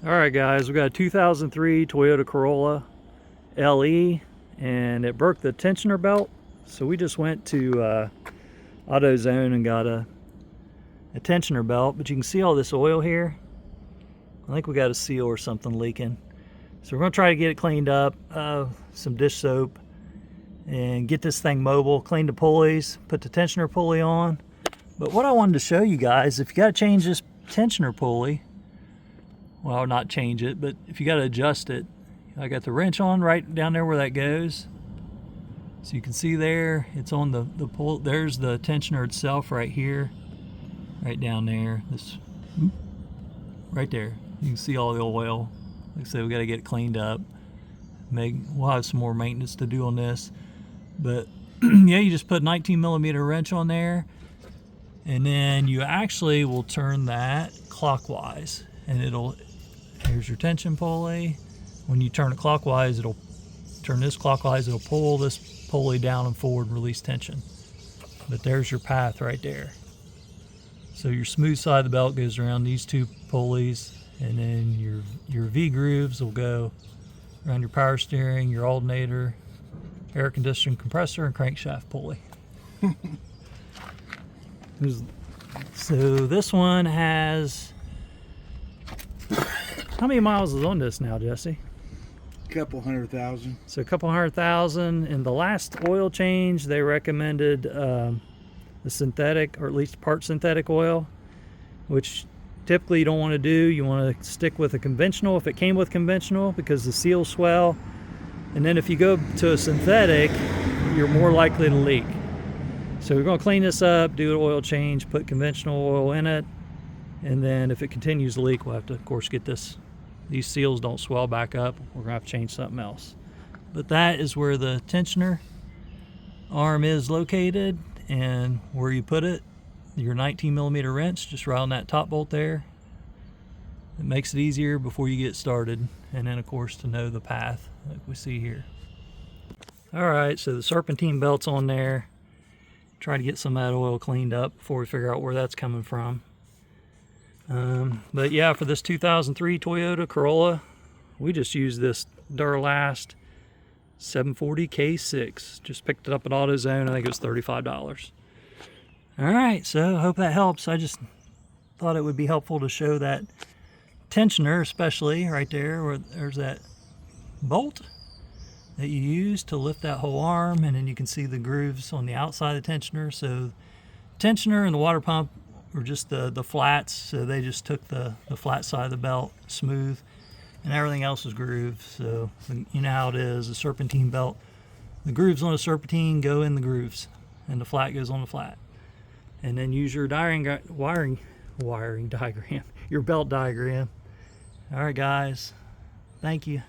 Alright guys, we got a 2003 Toyota Corolla LE and it broke the tensioner belt, so we just went to AutoZone and got a tensioner belt. But you can see all this oil here. I think we got a seal or something leaking, so we're going to try to get it cleaned up, some dish soap, and get this thing mobile. Clean the pulleys, put the tensioner pulley on. But what I wanted to show you guys, if you got to change this tensioner pulley, well, not change it, but if you got to adjust it, I got the wrench on right down there where that goes. So you can see there, it's on the pull. There's the tensioner itself right here, right down there. This right there. You can see all the oil. Like I said, we got to get it cleaned up. We'll have some more maintenance to do on this, but yeah, you just put 19mm wrench on there, and then you actually will turn that clockwise, and here's your tension pulley. When you turn it clockwise, it'll turn this clockwise, it'll pull this pulley down and forward, release tension. But there's your path right there. So your smooth side of the belt goes around these two pulleys, and then your V grooves will go around your power steering, your alternator, air conditioning compressor, and crankshaft pulley. So this one has, how many miles is on this now, Jesse? A couple 100,000. So a couple 100,000. In the last oil change, they recommended the synthetic, or at least part synthetic oil, which typically you don't want to do. You want to stick with a conventional if it came with conventional, because the seals swell. And then if you go to a synthetic, you're more likely to leak. So we're going to clean this up, do an oil change, put conventional oil in it, and then if it continues to leak, we'll have to, of course, get these seals don't swell back up. We're going to have to change something else. But that is where the tensioner arm is located, and where you put it, your 19mm wrench, just right on that top bolt there. It makes it easier before you get started, and then of course to know the path like we see here. Alright, so the serpentine belt's on there. Try to get some of that oil cleaned up before we figure out where that's coming from. But yeah, for this 2003 Toyota Corolla, we just used this Duralast 740 K6. Just picked it up at AutoZone. I think it was $35. Alright, so I hope that helps. I just thought it would be helpful to show that tensioner, especially right there where there's that bolt that you use to lift that whole arm, and then you can see the grooves on the outside of the tensioner. So tensioner and the water pump were just the flats, so they just took the flat side of the belt smooth, and everything else is grooved. So you know how it is, the serpentine belt, the grooves on the serpentine go in the grooves, and the flat goes on the flat. And then use your wiring diagram, your belt diagram. All right guys, thank you.